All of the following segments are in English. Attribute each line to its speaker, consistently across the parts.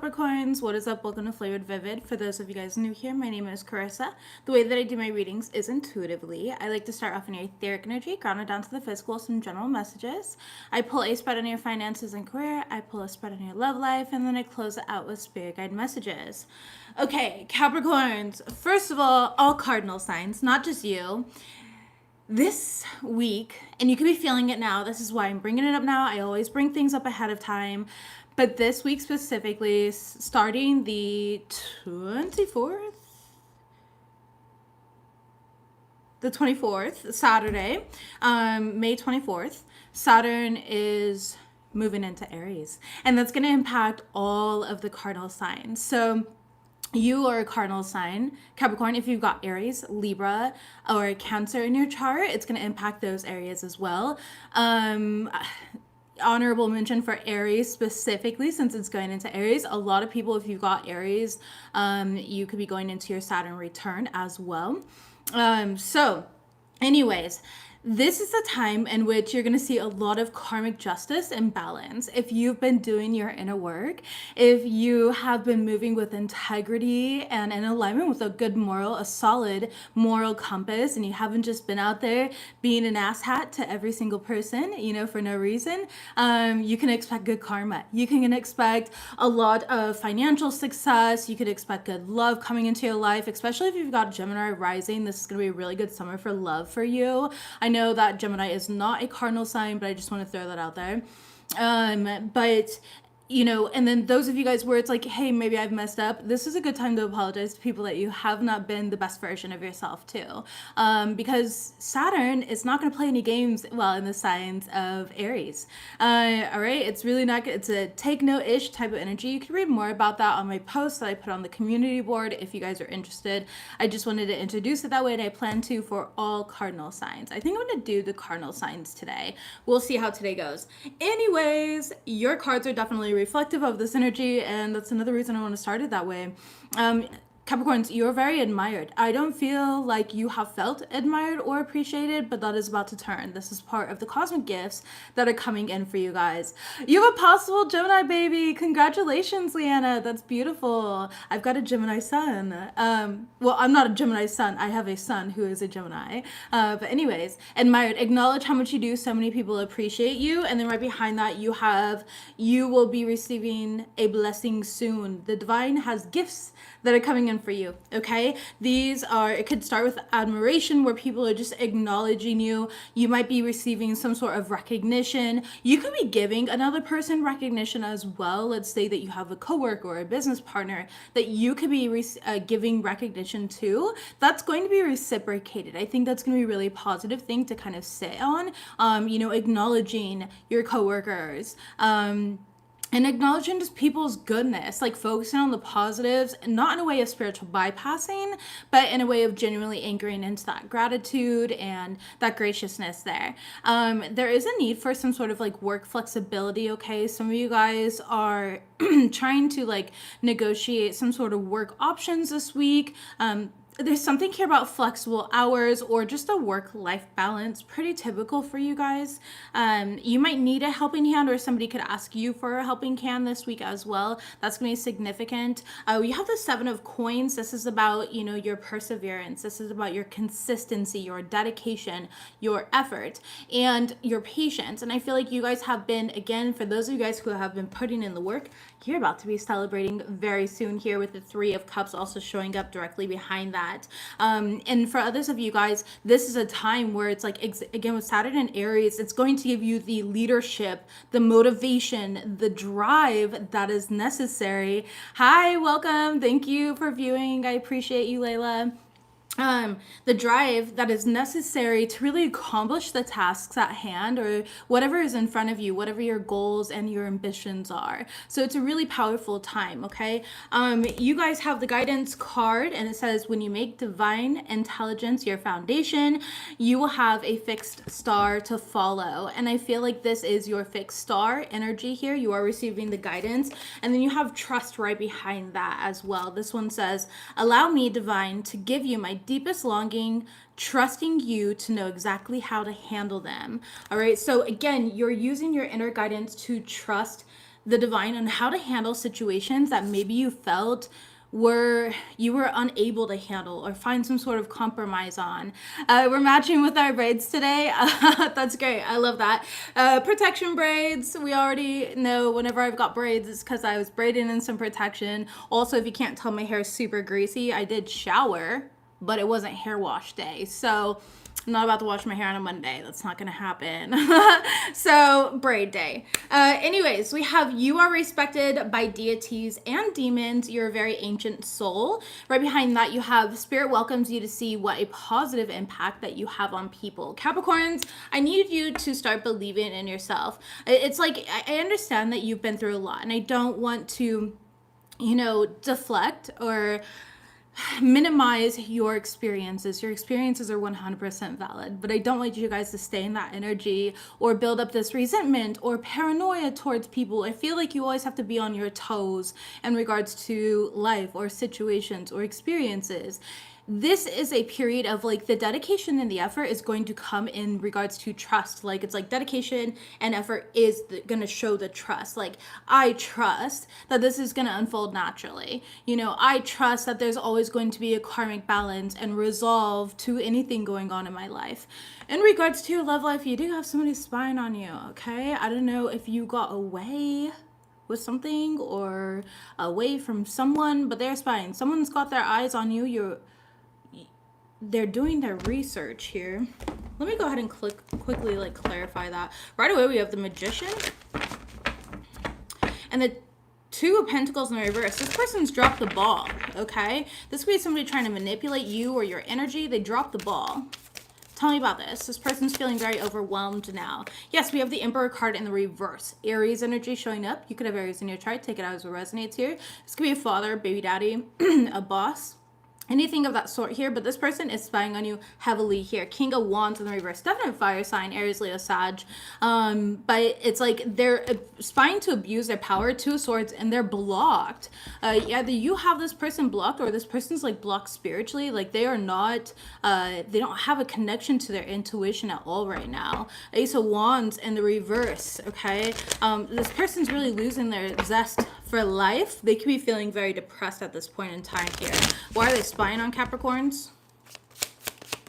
Speaker 1: Capricorns, what is up? Welcome to Flavored Vivid. For those of you guys new here, my name is Carissa. The way that I do my readings is intuitively. I like to start off in your etheric energy, grounded down to the physical, some general messages. I pull a spread on your finances and career, I pull a spread on your love life, and then I close it out with spirit guide messages. Okay, Capricorns, first of all cardinal signs, not just you. This week, and you could be feeling it now, this is why I'm bringing it up now. I always bring things up ahead of time. But this week specifically, starting the 24th? The 24th, Saturday, May 24th, Saturn is moving into Aries. And that's going to impact all of the cardinal signs. So you are a cardinal sign, Capricorn. If you've got Aries, Libra, or Cancer in your chart, it's going to impact those areas as well. Honorable mention for Aries specifically, since it's going into Aries. A lot of people, if you've got Aries, you could be going into your Saturn return as well. So anyways, this is a time in which you're going to see a lot of karmic justice and balance. If you've been doing your inner work, if you have been moving with integrity and in alignment with a good moral, a solid moral compass, and you haven't just been out there being an asshat to every single person, for no reason, you can expect good karma. You can expect a lot of financial success. You could expect good love coming into your life, especially if you've got Gemini rising. This is going to be a really good summer for love for you. I know that Gemini is not a cardinal sign, but I just want to throw that out there. But and then those of you guys where it's like, hey, maybe I've messed up, this is a good time to apologize to people that you have not been the best version of yourself too. Because Saturn is not going to play any games, in the signs of Aries. All right, it's really not good. It's a take note-ish type of energy. You can read more about that on my post that I put on the community board if you guys are interested. I just wanted to introduce it that way, and I plan to for all cardinal signs. I think I'm going to do the cardinal signs today. We'll see how today goes. Anyways, your cards are definitely reflective of this energy, and that's another reason I want to start it that way. Capricorns, you're very admired. I don't feel like you have felt admired or appreciated, but that is about to turn. This is part of the cosmic gifts that are coming in for you guys. You have a possible Gemini baby. Congratulations, Leanna. That's beautiful. I've got a Gemini son. Well, I'm not a Gemini son. I have a son who is a Gemini. But anyways, admired. Acknowledge how much you do. So many people appreciate you. And then right behind that, you will be receiving a blessing soon. The divine has gifts that are coming in for you, okay? It could start with admiration, where people are just acknowledging you. You might be receiving some sort of recognition. You could be giving another person recognition as well. Let's say that you have a coworker or a business partner that you could be giving recognition to. That's going to be reciprocated. I think that's going to be a really positive thing to kind of sit on, acknowledging your coworkers, and acknowledging just people's goodness, like focusing on the positives, not in a way of spiritual bypassing, but in a way of genuinely anchoring into that gratitude and that graciousness there. There is a need for some sort of work flexibility, okay? Some of you guys are trying to negotiate some sort of work options this week. There's something here about flexible hours or just a work-life balance, pretty typical for you guys. You might need a helping hand, or somebody could ask you for a helping hand this week as well. That's going to be significant. We have the 7 of Coins. This is about, your perseverance. This is about your consistency, your dedication, your effort, and your patience. And I feel like you guys have been, again, for those of you guys who have been putting in the work, you're about to be celebrating very soon here with the 3 of Cups also showing up directly behind that. And for others of you guys, this is a time where it's again, with Saturn and Aries, it's going to give you the leadership, the motivation, the drive that is necessary. Hi, welcome. Thank you for viewing. I appreciate you, Layla. The drive that is necessary to really accomplish the tasks at hand, or whatever is in front of you, whatever your goals and your ambitions are. So it's a really powerful time, okay? You guys have the guidance card, and it says, when you make divine intelligence your foundation, you will have a fixed star to follow. And I feel like this is your fixed star energy here. You are receiving the guidance, and then you have trust right behind that as well. This one says, allow me, divine, to give you my deepest longing, trusting you to know exactly how to handle them. All right. So again, you're using your inner guidance to trust the divine on how to handle situations that maybe you felt you were unable to handle or find some sort of compromise on. We're matching with our braids today. That's great. I love that. Protection braids. We already know whenever I've got braids, it's because I was braiding in some protection. Also, if you can't tell, my hair is super greasy. I did shower, but it wasn't hair wash day. So I'm not about to wash my hair on a Monday. That's not going to happen. So, braid day. Anyways, we have you are respected by deities and demons. You're a very ancient soul. Right behind that, you have spirit welcomes you to see what a positive impact that you have on people. Capricorns, I need you to start believing in yourself. It's like, I understand that you've been through a lot, and I don't want to, deflect or minimize your experiences. Your experiences are 100% valid, but I don't want you guys to stay in that energy or build up this resentment or paranoia towards people. I feel like you always have to be on your toes in regards to life or situations or experiences. This is a period of like the dedication and the effort is going to come in regards to trust. Like it's like dedication and effort is going to show the trust. Like I trust that this is going to unfold naturally. I trust that there's always going to be a karmic balance and resolve to anything going on in my life. In regards to your love life, you do have somebody spying on you, okay? I don't know if you got away with something or away from someone, but they're spying. Someone's got their eyes on you. They're doing their research here. Let me go ahead and quickly clarify that. Right away, we have the Magician and the Two of Pentacles in the reverse. This person's dropped the ball, okay? This could be somebody trying to manipulate you or your energy. They dropped the ball. Tell me about this. This person's feeling very overwhelmed now. Yes, we have the Emperor card in the reverse. Aries energy showing up. You could have Aries in your chart. Take it out as it resonates here. This could be a father, baby daddy, a boss. Anything of that sort here, but this person is spying on you heavily here. King of Wands in the reverse. Definite fire sign, Aries, Leo, Sag. But it's like they're spying to abuse their power, Two of Swords, and they're blocked. Either you have this person blocked or this person's like blocked spiritually. Like they are not, they don't have a connection to their intuition at all right now. Ace of Wands in the reverse, okay? This person's really losing their zest for life. They could be feeling very depressed at this point in time here. Why are they spying on Capricorns?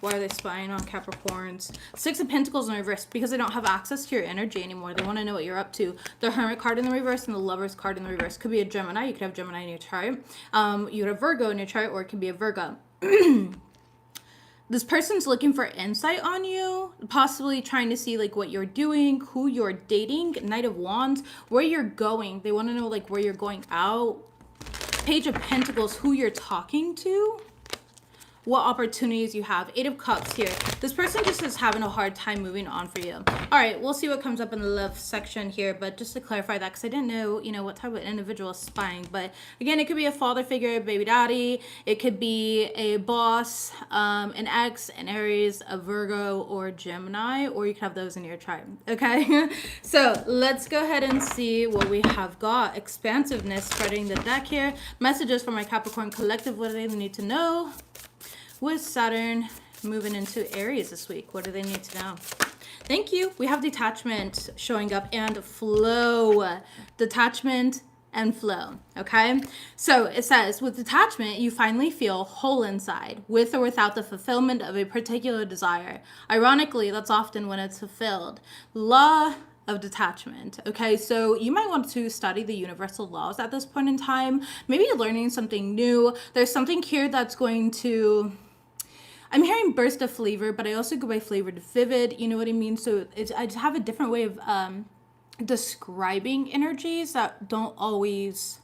Speaker 1: Why are they spying on Capricorns? Six of Pentacles in reverse, because they don't have access to your energy anymore. They want to know what you're up to. The Hermit card in the reverse and the Lovers card in the reverse. Could be a Gemini. You could have Gemini in your chart. You could have Virgo in your chart, or it could be a Virgo. This person's looking for insight on you, possibly trying to see like what you're doing, who you're dating, Knight of Wands, where you're going. They want to know like where you're going out. Page of Pentacles, who you're talking to, what opportunities you have. Eight of Cups here. This person just is having a hard time moving on for you. All right, we'll see what comes up in the love section here, but just to clarify that, because I didn't know, what type of individual is spying. But again, it could be a father figure, baby daddy. It could be a boss, an ex, an Aries, a Virgo, or Gemini, or you could have those in your chart, okay? So let's go ahead and see what we have got. Expansiveness, spreading the deck here. Messages for my Capricorn collective. What do they need to know? With Saturn moving into Aries this week, what do they need to know? Thank you. We have detachment showing up and flow. Detachment and flow, okay? So it says, with detachment, you finally feel whole inside, with or without the fulfillment of a particular desire. Ironically, that's often when it's fulfilled. Law of detachment. Okay, so you might want to study the universal laws at this point in time. Maybe you're learning something new. There's something here that's going to... I'm hearing burst of flavor, but I also go by FlavoredVivid. You know what I mean? So I just have a different way of describing energies that don't always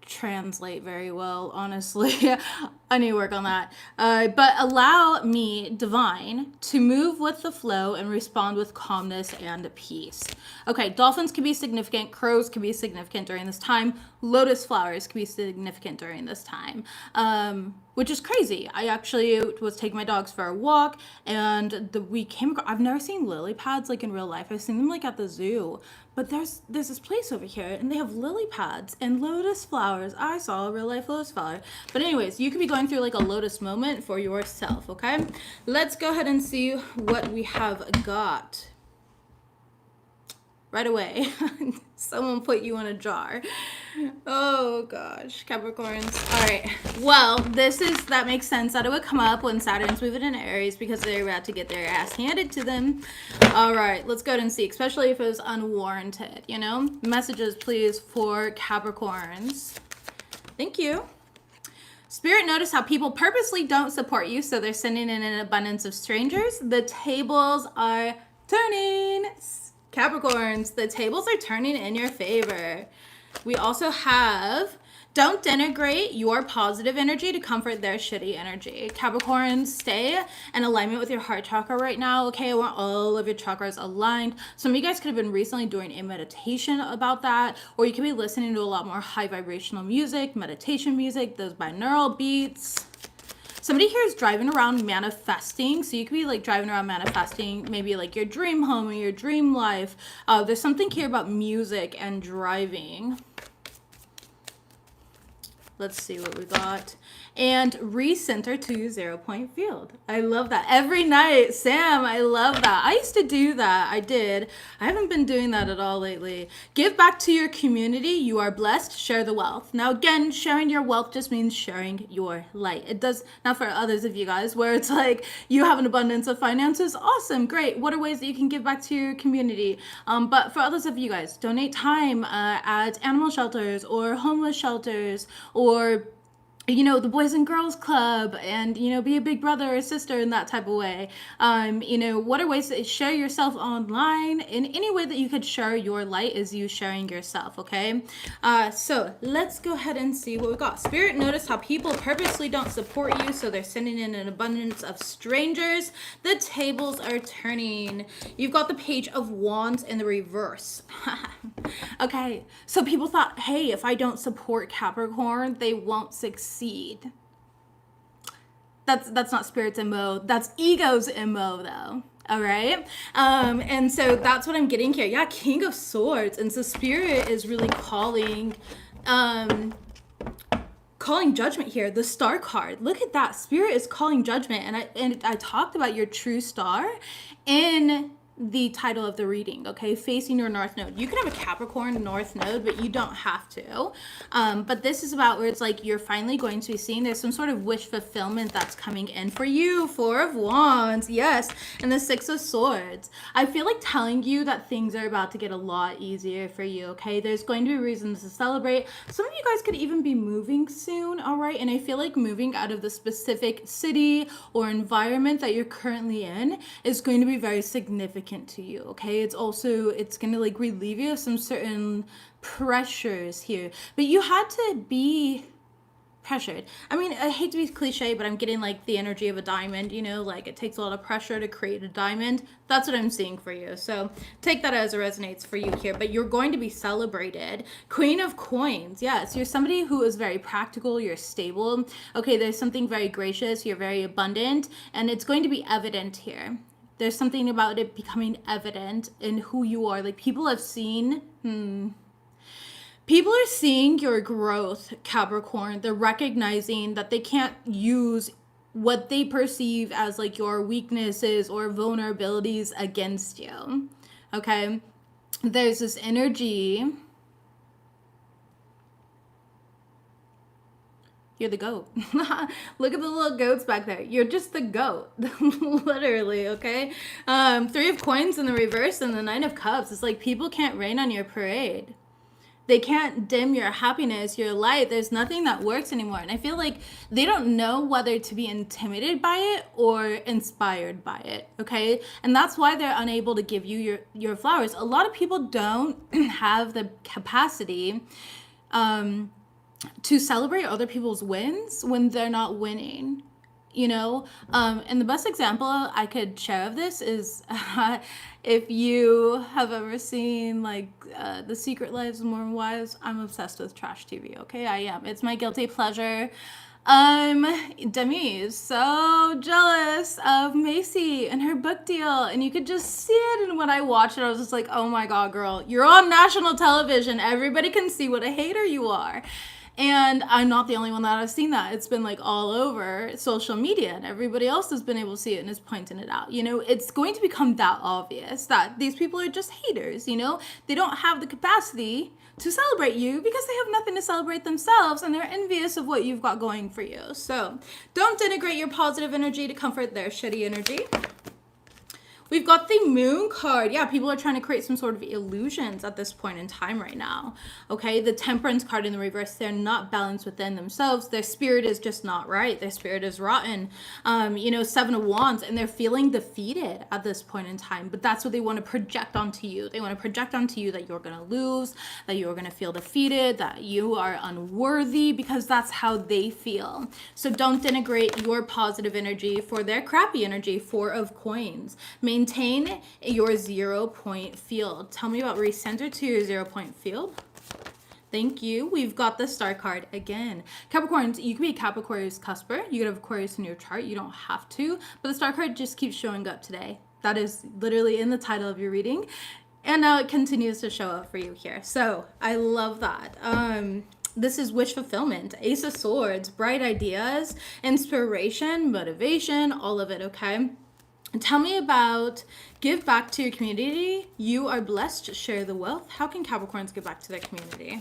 Speaker 1: translate very well, honestly. I need to work on that. But allow me, divine, to move with the flow and respond with calmness and peace. Okay, dolphins can be significant. Crows can be significant during this time. Lotus flowers can be significant during this time. Which is crazy. I actually was taking my dogs for a walk, and we came across, I've never seen lily pads like in real life. I've seen them like at the zoo, but there's this place over here and they have lily pads and lotus flowers. I saw a real life lotus flower. But anyways, you could be going through like a lotus moment for yourself, okay? Let's go ahead and see what we have got. right away. Someone put you in a jar. Oh gosh, Capricorns. All right. Well, that makes sense that it would come up when Saturn's moving in Aries because they're about to get their ass handed to them. All right, let's go ahead and see, especially if it was unwarranted, you know? Messages, please, for Capricorns. Thank you. Spirit, notice how people purposely don't support you, so they're sending in an abundance of strangers. The tables are turning. Capricorns, the tables are turning in your favor. We also have, don't denigrate your positive energy to comfort their shitty energy. Capricorns, stay in alignment with your heart chakra right now, okay? I want all of your chakras aligned. Some of you guys could have been recently doing a meditation about that, or you could be listening to a lot more high vibrational music, meditation music, those binaural beats. Somebody here is driving around manifesting. So you could be like driving around manifesting maybe like your dream home or your dream life. There's something here about music and driving. Let's see what we got. And recenter to 0 point field. I love that. Every night, Sam, I love that. I used to do that. I did. I haven't been doing that at all lately. Give back to your community. You are blessed. Share the wealth. Now, again, sharing your wealth just means sharing your light. It does not for others of you guys where it's like you have an abundance of finances. Awesome. Great. What are ways that you can give back to your community? But for others of you guys, donate time at animal shelters or homeless shelters or you know, the Boys and Girls Club and, you know, be a big brother or sister in that type of way. You know, what are ways to share yourself online? In any way that you could share your light is you sharing yourself, okay? So let's go ahead and see what we got. Spirit, notice how people purposely don't support you, so they're sending in an abundance of strangers. The tables are turning. You've got the Page of Wands in the reverse. Okay, so people thought, hey, if I don't support Capricorn, they won't succeed. That's not Spirit's MO. That's ego's MO though. All right. And so that's what I'm getting here. Yeah, King of Swords. And so Spirit is really calling judgment here. The Star card. Look at that. Spirit is calling judgment. And I talked about your true star in the title of the reading, okay? Facing your North Node. You can have a Capricorn North Node, but you don't have to. But this is about where it's like you're finally going to be seeing there's some sort of wish fulfillment that's coming in for you. Four of Wands, yes. And the Six of Swords. I feel like telling you that things are about to get a lot easier for you, okay? There's going to be reasons to celebrate. Some of you guys could even be moving soon, all right? And I feel like moving out of the specific city or environment that you're currently in is going to be very significant to you, okay? It's gonna like relieve you of some certain pressures here, but you had to be pressured. I mean, I hate to be cliche, but I'm getting like the energy of a diamond, you know, like it takes a lot of pressure to create a diamond. That's what I'm seeing for you. So take that as it resonates for you here, but you're going to be celebrated. Queen of Coins. Yes, you're somebody who is very practical. You're stable. Okay, there's something very gracious. You're very abundant, and it's going to be evident here. There's something about it becoming evident in who you are. Like people have seen, people are seeing your growth, Capricorn. They're recognizing that they can't use what they perceive as like your weaknesses or vulnerabilities against you. Okay. There's this energy. You're the goat. Look at the little goats back there. You're just the goat. Literally, okay? Three of Coins in the reverse and the Nine of Cups. It's like people can't rain on your parade. They can't dim your happiness, your light. There's nothing that works anymore. And I feel like they don't know whether to be intimidated by it or inspired by it, okay? And that's why they're unable to give you your flowers. A lot of people don't have the capacity to celebrate other people's wins when they're not winning, you know? And the best example I could share of this is if you have ever seen like The Secret Lives of Mormon Wives. I'm obsessed with trash TV, okay? I am. It's my guilty pleasure. Demi is so jealous of Macy and her book deal, and you could just see it. And when I watched it, I was just like, oh my God, girl, you're on national television. Everybody can see what a hater you are. And I'm not the only one that has seen that. It's been like all over social media, and everybody else has been able to see it and is pointing it out. You know, it's going to become that obvious that these people are just haters, you know? They don't have the capacity to celebrate you because they have nothing to celebrate themselves, and they're envious of what you've got going for you. So don't denigrate your positive energy to comfort their shitty energy. We've got the Moon card. Yeah, people are trying to create some sort of illusions at this point in time right now. Okay, the Temperance card in the reverse, they're not balanced within themselves. Their spirit is just not right. Their spirit is rotten. You know, Seven of Wands, and they're feeling defeated at this point in time. But that's what they want to project onto you. They want to project onto you that you're going to lose, that you're going to feel defeated, that you are unworthy, because that's how they feel. So don't denigrate your positive energy for their crappy energy. Four of Coins. Maintain your 0 point field. Tell me about recenter to your 0 point field. Thank you. We've got the Star card again. Capricorns, you can be a Capricorn's cusper. You could have Aquarius in your chart. You don't have to. But the Star card just keeps showing up today. That is literally in the title of your reading. And now it continues to show up for you here. So I love that. This is wish fulfillment, Ace of Swords, bright ideas, inspiration, motivation, all of it, okay? And tell me about give back to your community. You are blessed. Share the wealth. How can Capricorns give back to their community?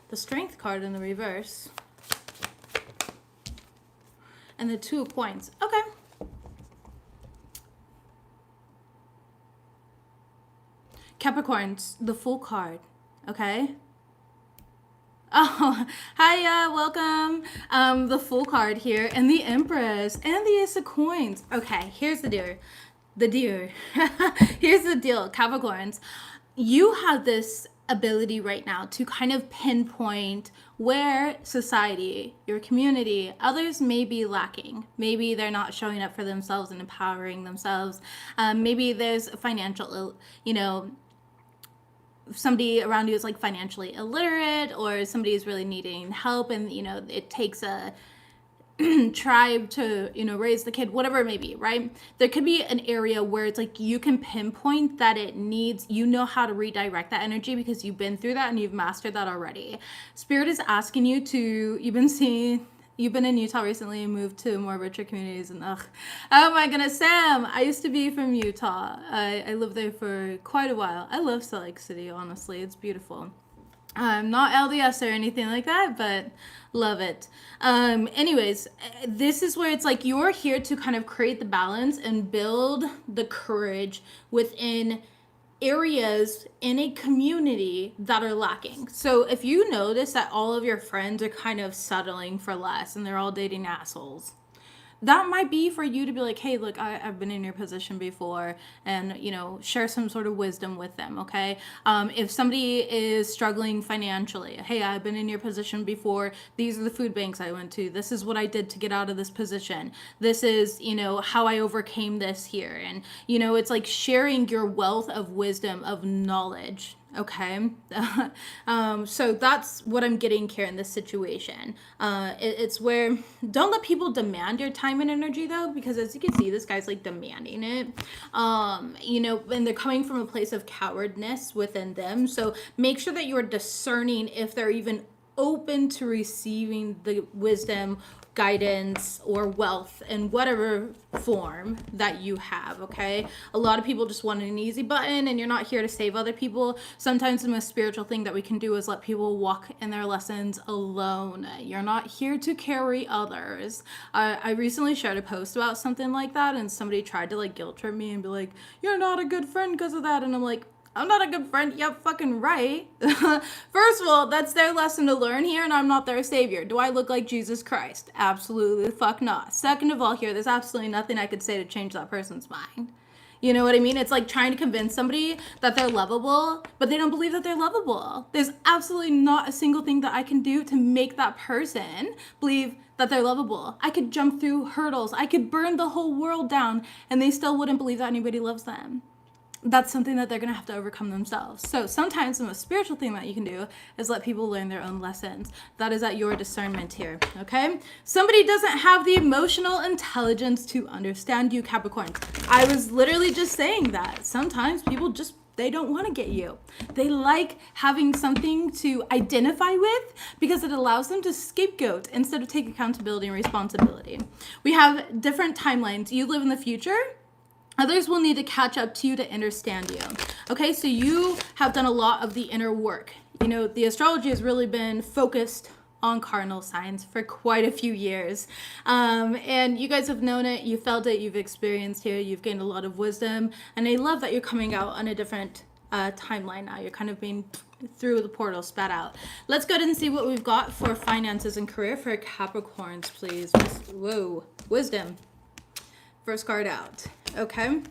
Speaker 1: The Strength card in the reverse. And the Two of Coins. Okay. Capricorns, the Fool card. Okay. Oh, hiya, welcome. The Fool card here, and the Empress, and the Ace of Coins. Okay, here's the deal. Here's the deal, Capricorns. You have this ability right now to kind of pinpoint where society, your community, others may be lacking. Maybe they're not showing up for themselves and empowering themselves. Maybe there's financial, you know, somebody around you is like financially illiterate, or somebody is really needing help, and you know it takes a tribe to, you know, raise the kid, whatever it may be, right? There could be an area where it's like you can pinpoint that it needs, you know how to redirect that energy because you've been through that and you've mastered that already. Spirit is asking you to, you've been in Utah recently and moved to more richer communities, and oh my goodness, Sam, I used to be from Utah. I lived there for quite a while. I love Salt Lake City, honestly. It's beautiful. Not LDS or anything like that, but love it. Anyways, this is where it's like you're here to kind of create the balance and build the courage within areas in a community that are lacking. So if you notice that all of your friends are kind of settling for less and they're all dating assholes, that might be for you to be like, hey, look, I've been in your position before, and, you know, share some sort of wisdom with them, okay? If somebody is struggling financially, hey, I've been in your position before. These are the food banks I went to. This is what I did to get out of this position. This is, you know, how I overcame this here. And, you know, it's like sharing your wealth of wisdom, of knowledge. Okay. So that's what I'm getting here in this situation. It's where don't let people demand your time and energy though, because as you can see, this guy's like demanding it, you know, and they're coming from a place of cowardness within them. So make sure that you're discerning if they're even open to receiving the wisdom, guidance, or wealth in whatever form that you have, okay? A lot of people just want an easy button, and you're not here to save other people. Sometimes the most spiritual thing that we can do is let people walk in their lessons alone. You're not here to carry others. I recently shared a post about something like that, and somebody tried to like guilt trip me and be like, you're not a good friend because of that. And I'm like, I'm not a good friend. Yep, fucking right. First of all, that's their lesson to learn here, and I'm not their savior. Do I look like Jesus Christ? Absolutely the fuck not. Second of all, here, there's absolutely nothing I could say to change that person's mind. You know what I mean? It's like trying to convince somebody that they're lovable, but they don't believe that they're lovable. There's absolutely not a single thing that I can do to make that person believe that they're lovable. I could jump through hurdles. I could burn the whole world down, and they still wouldn't believe that anybody loves them. That's something that they're going to have to overcome themselves. So sometimes the most spiritual thing that you can do is let people learn their own lessons. That is at your discernment here, okay? Somebody doesn't have the emotional intelligence to understand you, Capricorn. I was literally just saying that. Sometimes people just They don't want to get you. They like having something to identify with because it allows them to scapegoat instead of take accountability and responsibility. We have different timelines. You live in the future. Others will need to catch up to you to understand you. Okay, so you have done a lot of the inner work. You know, the astrology has really been focused on cardinal signs for quite a few years. And you guys have known it, you felt it, you've experienced it, you've gained a lot of wisdom. And I love that you're coming out on a different timeline now. You're kind of being through the portal, spat out. Let's go ahead and see what we've got for finances and career for Capricorns, please. Whoa, wisdom. First card out. Okay.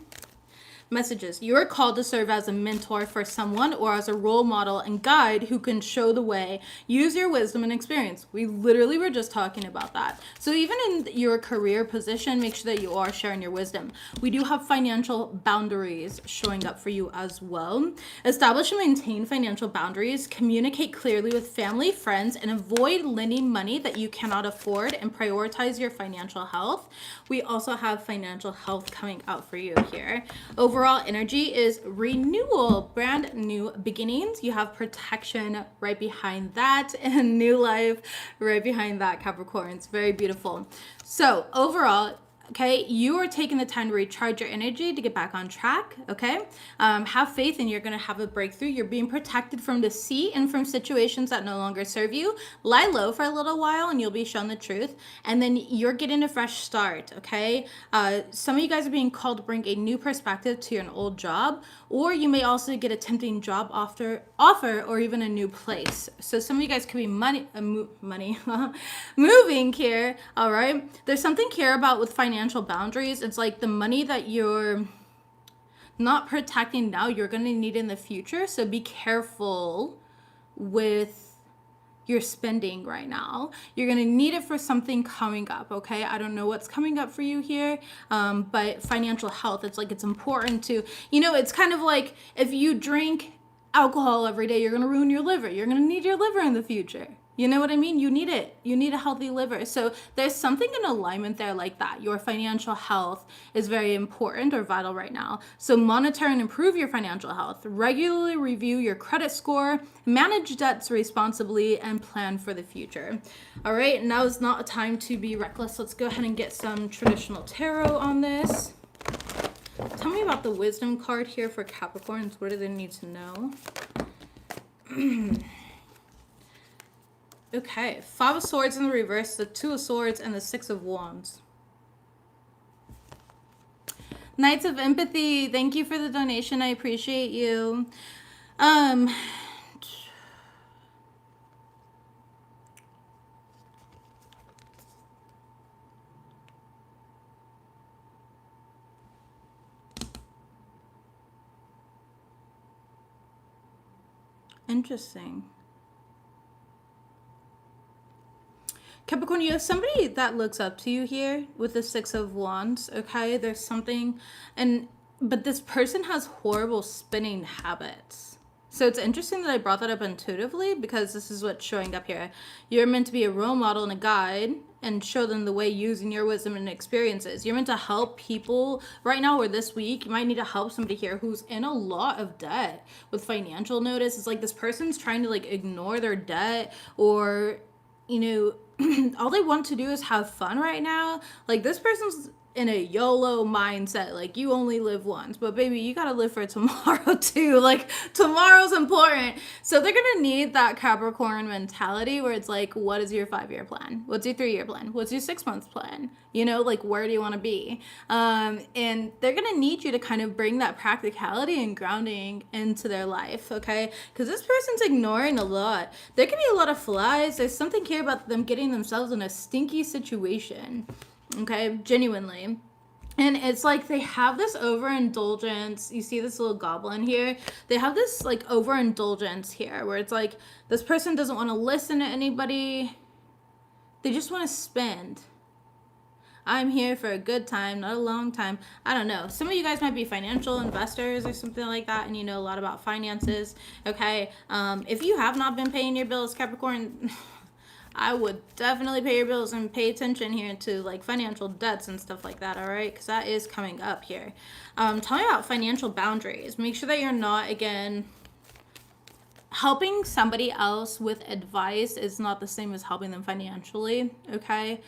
Speaker 1: Messages. You are called to serve as a mentor for someone or as a role model and guide who can show the way. Use your wisdom and experience. We literally were just talking about that. So even in your career position, make sure that you are sharing your wisdom. We do have financial boundaries showing up for you as well. Establish and maintain financial boundaries. Communicate clearly with family, friends, and avoid lending money that you cannot afford, and prioritize your financial health. We also have financial health coming out for you here. Overall energy is renewal, brand new beginnings. You have protection right behind that, and new life right behind that, Capricorns. Very beautiful. So overall, okay, you are taking the time to recharge your energy to get back on track, okay? Have faith and you're going to have a breakthrough. You're being protected from deceit and from situations that no longer serve you. Lie low for a little while and you'll be shown the truth. And then you're getting a fresh start, okay? Some of you guys are being called to bring a new perspective to an old job, or you may also get a tempting job offer or even a new place. So some of you guys could be moving here, all right? There's something here about with financial boundaries. It's like the money that you're not protecting now, you're going to need in the future. So be careful with your spending right now. You're going to need it for something coming up, okay? I don't know what's coming up for you here, but financial health, it's like it's important to, you know, it's kind of like if you drink alcohol every day, you're going to ruin your liver. You're going to need your liver in the future. You know what I mean? You need it. You need a healthy liver. So there's something in alignment there like that. Your financial health is very important or vital right now. So monitor and improve your financial health. Regularly review your credit score, manage debts responsibly, and plan for the future. All right, now is not a time to be reckless. Let's go ahead and get some traditional tarot on this. Tell me about the wisdom card here for Capricorns. What do they need to know? Okay, 5 of Swords in the reverse, the 2 of Swords, and the 6 of Wands. Knights of Empathy, thank you for the donation. I appreciate you. Interesting. Capricorn, you have somebody that looks up to you here with the 6 of Wands, okay? There's something, but this person has horrible spending habits. So it's interesting that I brought that up intuitively because this is what's showing up here. You're meant to be a role model and a guide and show them the way using your wisdom and experiences. You're meant to help people right now or this week. You might need to help somebody here who's in a lot of debt with financial notice. It's like this person's trying to like ignore their debt, or, you know, all they want to do is have fun right now. Like this person's in a YOLO mindset, like you only live once, but baby, you gotta live for tomorrow too. Like tomorrow's important. So they're gonna need that Capricorn mentality where it's like, what is your 5-year plan? What's your 3-year plan? What's your 6-month plan? You know, like where do you want to be? And they're gonna need you to kind of bring that practicality and grounding into their life, okay? Because this person's ignoring a lot. There can be a lot of flies. There's something here about them getting themselves in a stinky situation. Okay, genuinely. And it's like they have this overindulgence. You see this little goblin here? They have this like overindulgence here where it's like this person doesn't want to listen to anybody. They just want to spend. I'm here for a good time, not a long time. I don't know. Some of you guys might be financial investors or something like that, and you know a lot about finances. Okay, if you have not been paying your bills, Capricorn, I would definitely pay your bills and pay attention here to like financial debts and stuff like that, all right? Because that is coming up here. Tell me about financial boundaries. Make sure that you're not, again, helping somebody else with advice is not the same as helping them financially, okay?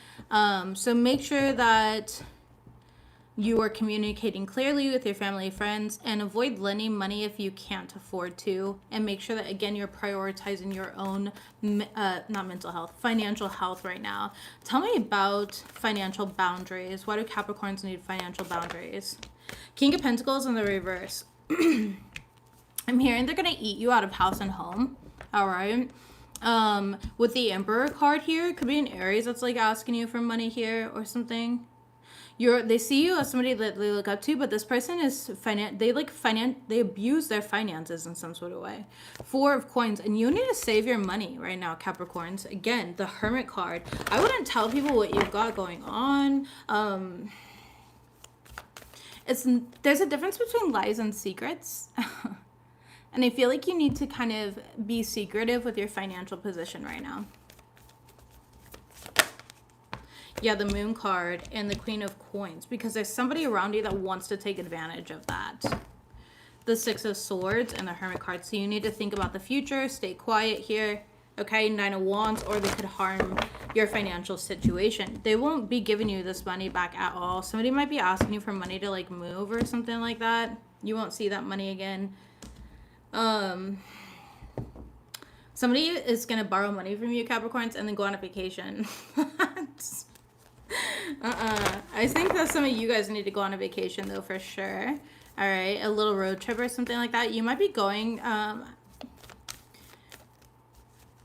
Speaker 1: So make sure that you are communicating clearly with your family, friends, and avoid lending money if you can't afford to. And make sure that, again, you're prioritizing your own, not mental health, financial health right now. Tell me about financial boundaries. Why do Capricorns need financial boundaries? King of Pentacles in the reverse. I'm hearing they're going to eat you out of house and home. All right. With the Emperor card here, it could be an Aries that's like asking you for money here or something. They see you as somebody that they look up to, but this person is they abuse their finances in some sort of way. 4 of Coins, and you need to save your money right now, Capricorns. Again, the Hermit card. I wouldn't tell people what you've got going on. There's a difference between lies and secrets. And I feel like you need to kind of be secretive with your financial position right now. Yeah, the Moon card and the Queen of Coins, because there's somebody around you that wants to take advantage of that. The 6 of Swords and the Hermit card. So you need to think about the future, stay quiet here. Okay, 9 of Wands, or they could harm your financial situation. They won't be giving you this money back at all. Somebody might be asking you for money to like move or something like that. You won't see that money again. Somebody is going to borrow money from you, Capricorns, and then go on a vacation. I think that some of you guys need to go on a vacation though, for sure. All right, a little road trip or something like that. You might be going,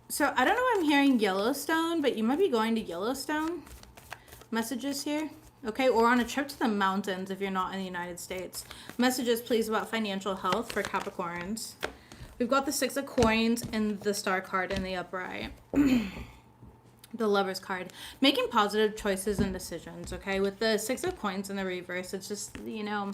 Speaker 1: so I don't know why I'm hearing Yellowstone, but you might be going to Yellowstone. Messages here. Okay, or on a trip to the mountains if you're not in the United States. Messages, please, about financial health for Capricorns. We've got the 6 of Coins and the Star card in the upright. The Lovers card. Making positive choices and decisions, okay? With the 6 of Coins in the reverse, it's just, you know,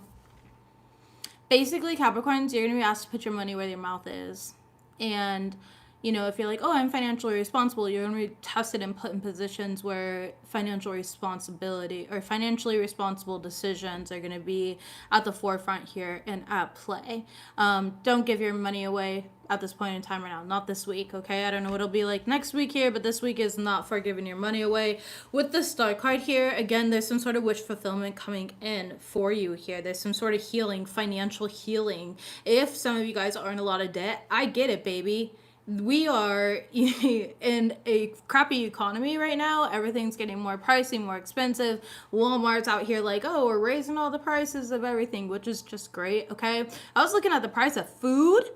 Speaker 1: basically, Capricorns, you're going to be asked to put your money where your mouth is. And, you know, if you're like, oh, I'm financially responsible, you're going to be tested and put in positions where financial responsibility or financially responsible decisions are going to be at the forefront here and at play. Don't give your money away at this point in time right now. Not this week, okay? I don't know what it'll be like next week here, but this week is not for giving your money away. With the Star card here, again, there's some sort of wish fulfillment coming in for you here. There's some sort of healing, financial healing. If some of you guys are in a lot of debt, I get it, baby. We are in a crappy economy right now. Everything's getting more pricey, more expensive. Walmart's out here like, oh, we're raising all the prices of everything, which is just great, okay? I was looking at the price of food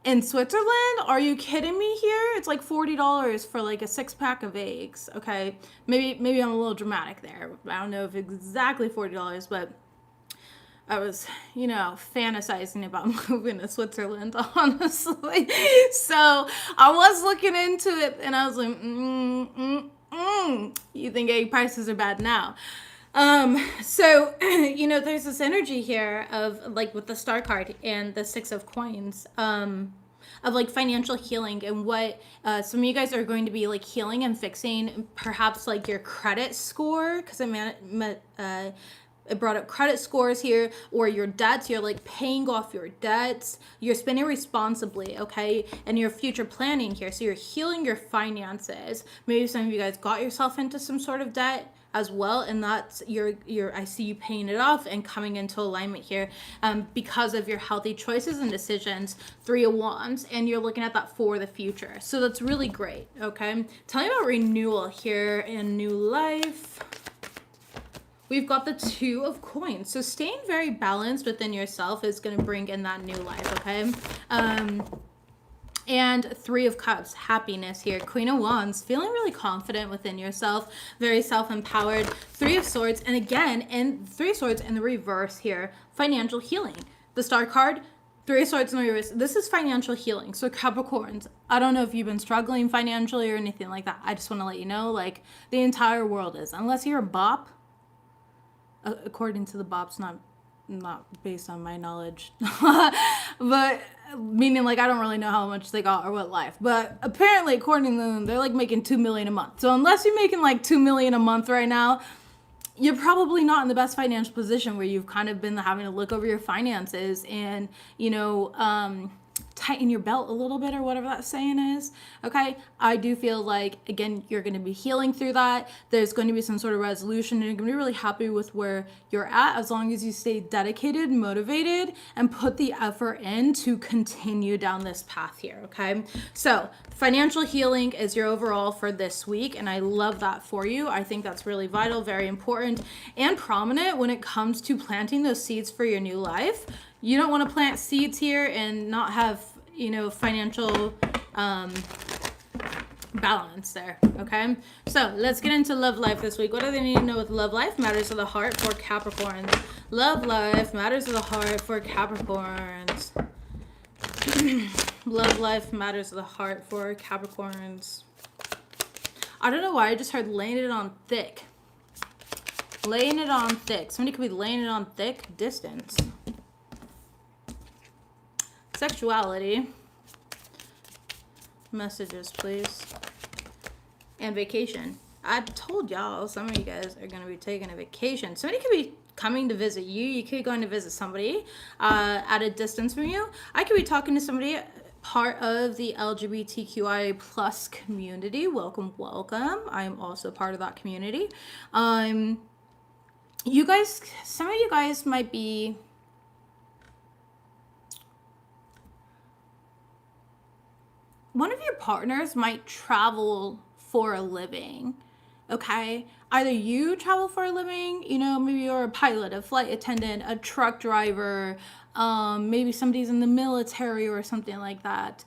Speaker 1: in Switzerland. Are you kidding me here? It's like $40 for like a 6-pack of eggs, okay? Maybe I'm a little dramatic there. I don't know if exactly $40, but I was, you know, fantasizing about moving to Switzerland, honestly. So I was looking into it and I was like, you think egg prices are bad now? So, you know, there's this energy here of like with the Star card and the 6 of Coins, of like financial healing and what some of you guys are going to be like healing and fixing perhaps like your credit score, because it brought up credit scores here, or your debts. You're like paying off your debts. You're spending responsibly, okay? And your future planning here. So you're healing your finances. Maybe some of you guys got yourself into some sort of debt as well, and that's I see you paying it off and coming into alignment here because of your healthy choices and decisions. 3 of Wands, and you're looking at that for the future. So that's really great, okay? Tell me about renewal here in new life. We've got the 2 of Coins. So staying very balanced within yourself is going to bring in that new life, okay? And 3 of Cups, happiness here. Queen of Wands, feeling really confident within yourself, very self-empowered. 3 of Swords, and again, and 3 of Swords in the reverse here, financial healing. The Star card, 3 of Swords in the reverse. This is financial healing. So Capricorns, I don't know if you've been struggling financially or anything like that. I just want to let you know, like, the entire world is. Unless you're a bop, according to the bops, not based on my knowledge, but meaning like I don't really know how much they got or what life, but apparently according to them, they're like making $2 million a month. So unless you're making like $2 million a month right now, you're probably not in the best financial position where you've kind of been having to look over your finances and, tighten your belt a little bit or whatever that saying is. Okay. I do feel like, again, you're going to be healing through that. There's going to be some sort of resolution and you're going to be really happy with where you're at as long as you stay dedicated, motivated, and put the effort in to continue down this path here. Okay. So financial healing is your overall for this week. And I love that for you. I think that's really vital, very important, and prominent when it comes to planting those seeds for your new life. You don't want to plant seeds here and not have, financial balance there. Okay. So let's get into love life this week. What do they need to know with love life? Matters of the heart for Capricorns. Love life, matters of the heart for Capricorns. Love life, matters of the heart for Capricorns. I don't know why I just heard laying it on thick. Laying it on thick. Somebody could be laying it on thick. Distance. Sexuality. Messages, please. And vacation. I told y'all some of you guys are going to be taking a vacation. Somebody could be coming to visit you. You could be going to visit somebody at a distance from you. I could be talking to somebody part of the LGBTQIA plus community. Welcome, welcome. I am also part of that community. You guys, some of you guys might be... One of your partners might travel for a living, okay? Either you travel for a living, maybe you're a pilot, a flight attendant, a truck driver, maybe somebody's in the military or something like that,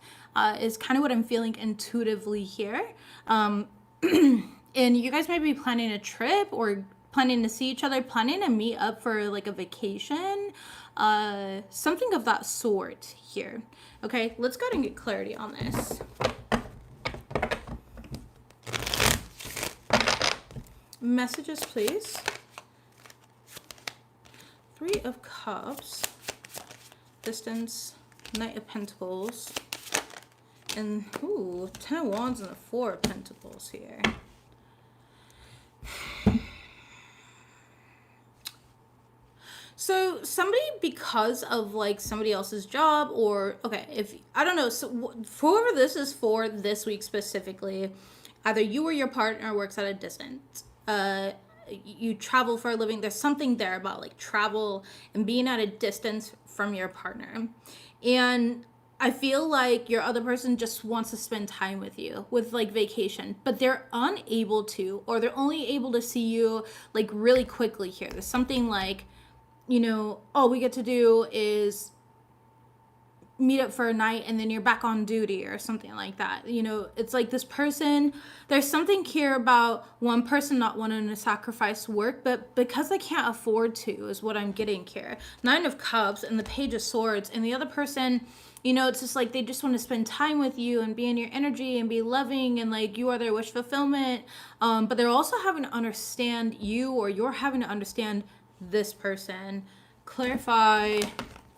Speaker 1: is kind of what I'm feeling intuitively here. And you guys might be planning a trip or planning to see each other, planning to meet up for like a vacation, something of that sort here. Okay, let's go ahead and get clarity on this. Messages, please. 3 of Cups, distance, Knight of Pentacles, and 10 of Wands and the 4 of Pentacles here. So somebody, because of like somebody else's job or, okay, if, I don't know, so for whoever this is for this week specifically, either you or your partner works at a distance, you travel for a living, there's something there about like travel and being at a distance from your partner. And I feel like your other person just wants to spend time with you with like vacation, but they're unable to, or they're only able to see you like really quickly here. There's something like, all we get to do is meet up for a night and then you're back on duty or something like that. It's like this person, there's something here about one person not wanting to sacrifice work, but because they can't afford to is what I'm getting here. 9 of Cups and the Page of Swords, and the other person, it's just like they just want to spend time with you and be in your energy and be loving and like you are their wish fulfillment. But they're also having to understand you, or you're having to understand this person. Clarify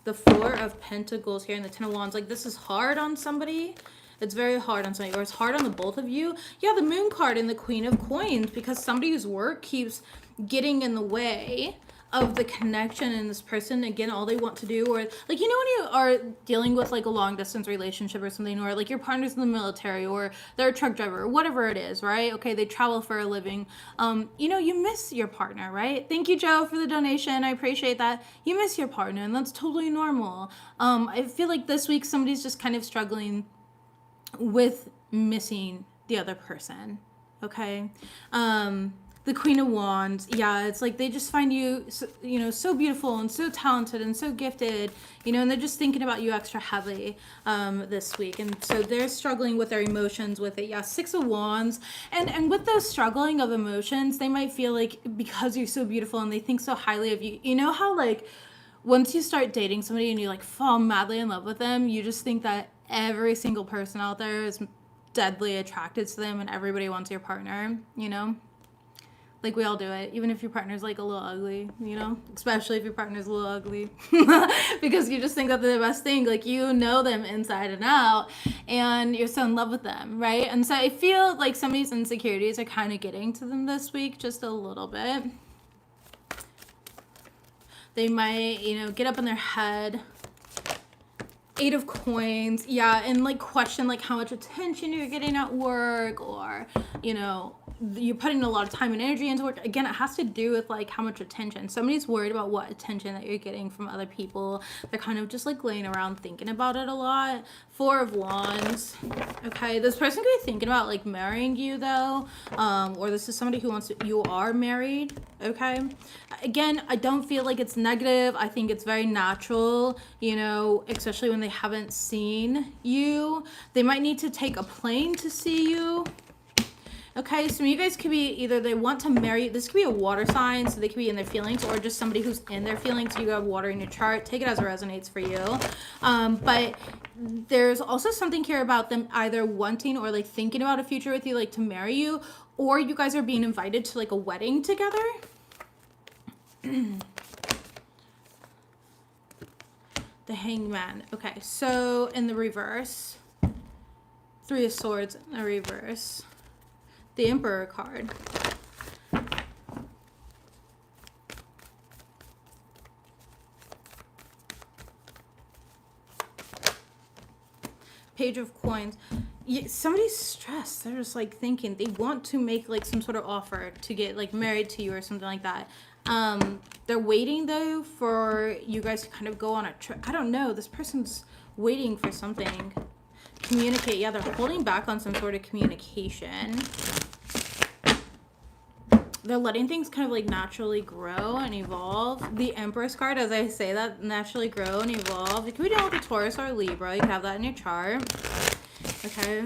Speaker 1: the 4 of Pentacles here and the 10 of Wands. Like this is hard on somebody. It's very hard on somebody, or it's hard on the both of you. Yeah, the Moon card and the Queen of Coins, because somebody's work keeps getting in the way of the connection in this person. Again, all they want to do, or like, when you are dealing with like a long distance relationship or something, or like your partner's in the military or they're a truck driver or whatever it is, right? Okay, they travel for a living. You miss your partner, right? Thank you, Joe, for the donation. I appreciate that. You miss your partner, and that's totally normal. I feel like this week somebody's just kind of struggling with missing the other person. Okay. The Queen of Wands, yeah, it's like they just find you, so beautiful and so talented and so gifted, and they're just thinking about you extra heavily this week. And so they're struggling with their emotions with it. Yeah, 6 of Wands. And with those struggling of emotions, they might feel like because you're so beautiful and they think so highly of you, how like once you start dating somebody and you like fall madly in love with them, you just think that every single person out there is deadly attracted to them and everybody wants your partner, Like, we all do it, even if your partner's like a little ugly, you know, especially if your partner's a little ugly, because you just think that they're the best thing. Like, you know them inside and out, and you're so in love with them, right? And so I feel like some of these insecurities are kind of getting to them this week, just a little bit. They might, you know, get up in their head. 8 of coins, yeah, and like question like how much attention you're getting at work, or, you know, you're putting a lot of time and energy into work. Again, it has to do with like how much attention. Somebody's worried about what attention that you're getting from other people. They're kind of just like laying around thinking about it a lot. 4 of Wands. Okay, this person could be thinking about like marrying you though, or this is somebody who wants to, you are married. Okay, again, I don't feel like it's negative. I think it's very natural, you know, especially when they haven't seen you. They might need to take a plane to see you. Okay, so you guys could be either they want to marry, this could be a water sign, so they could be in their feelings, or just somebody who's in their feelings. You have water in your chart. Take it as it resonates for you. But there's also something here about them either wanting or like thinking about a future with you, like to marry you, or you guys are being invited to like a wedding together. The Hangman. Okay, so in the reverse, 3 of Swords in the reverse. The Emperor card. Page of Coins. Somebody's stressed. They're just like thinking they want to make like some sort of offer to get like married to you or something like that. They're waiting though for you guys to kind of go on a trip. I don't know. This person's waiting for something. Communicate. Yeah, they're holding back on some sort of communication. They're letting things kind of like naturally grow and evolve. The Empress card, as I say that, naturally grow and evolve. It could be dealing with a Taurus or a Libra. You can have that in your chart. Okay.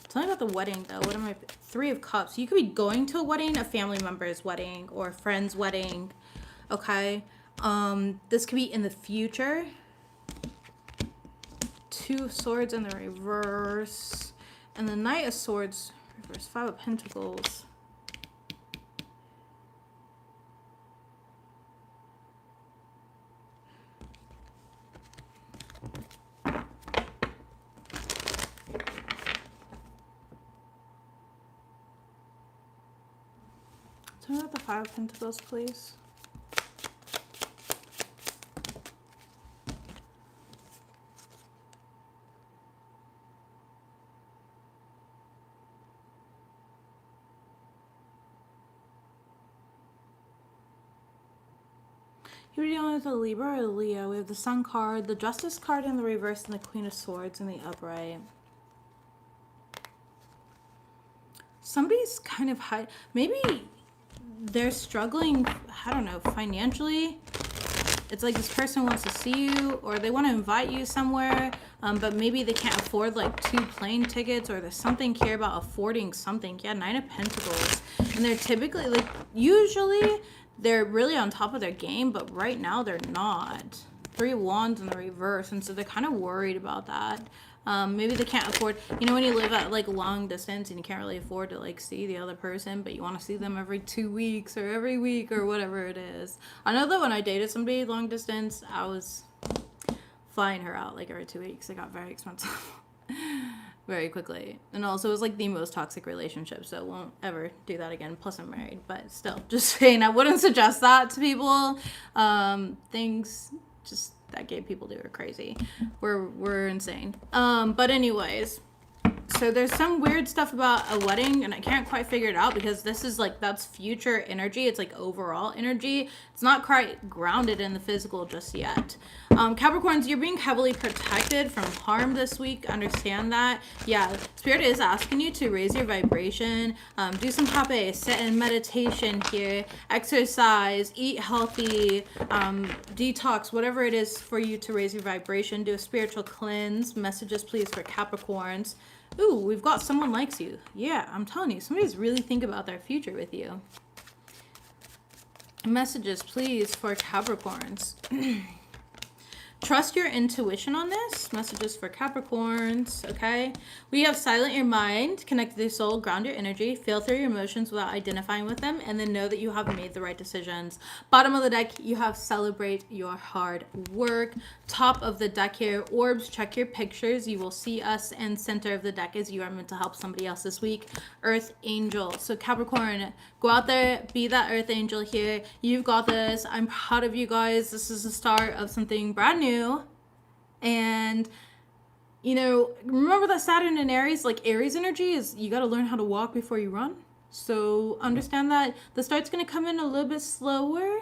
Speaker 1: Tell me about the wedding though. What am I? 3 of Cups. You could be going to a wedding, a family member's wedding, or a friend's wedding. Okay. This could be in the future. 2 of Swords in the reverse. And the Knight of Swords reverse. 5 of Pentacles. Tell me about the 5 of Pentacles, please. You're dealing with a Libra or a Leo. We have the Sun card, the Justice card in the reverse, and the Queen of Swords in the upright. Somebody's kind of high. Maybe they're struggling, I don't know, financially. It's like this person wants to see you, or they want to invite you somewhere, but maybe they can't afford like 2 plane tickets, or there's something here about affording something. Yeah, 9 of Pentacles. And they're typically, like, usually they're really on top of their game, but right now they're not. 3 of Wands in the reverse, and so they're kind of worried about that. Maybe they can't afford, you know, when you live at like long distance and you can't really afford to like see the other person, but you want to see them every 2 weeks or every week or whatever it is. I know that when I dated somebody long distance, I was flying her out like every 2 weeks. It got very expensive very quickly. And also it was like the most toxic relationship, so I won't ever do that again. Plus I'm married, but still, just saying, I wouldn't suggest that to people. Things just that gay people do are crazy. We're insane. But anyways, so there's some weird stuff about a wedding, and I can't quite figure it out because this is like, that's future energy. It's like overall energy. It's not quite grounded in the physical just yet. Capricorns, you're being heavily protected from harm this week. Understand that. Yeah, Spirit is asking you to raise your vibration. Do some tape, sit in meditation here, exercise, eat healthy, detox, whatever it is for you to raise your vibration. Do a spiritual cleanse. Messages, please, for Capricorns. Ooh, we've got someone likes you. Yeah, I'm telling you, somebody's really thinking about their future with you. Messages, please, for Capricorns. Trust your intuition on this. Messages for Capricorns, okay? We have silent your mind, connect with your soul, ground your energy, feel through your emotions without identifying with them, and then know that you have made the right decisions. Bottom of the deck, you have celebrate your hard work. Top of the deck here, orbs, check your pictures. You will see us, and center of the deck is you are meant to help somebody else this week. Earth Angel. So Capricorn, go out there, be that Earth Angel here. You've got this. I'm proud of you guys. This is the start of something brand new. And you know, remember that Saturn and Aries, like Aries energy is you got to learn how to walk before you run. So understand that the start's going to come in a little bit slower,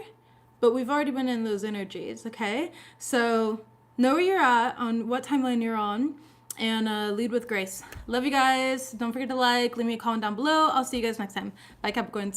Speaker 1: but we've already been in those energies, okay? So know where you're at, on what timeline you're on, and lead with grace. Love you guys. Don't forget to like, leave me a comment down below. I'll see you guys next time. Bye, Capricorns.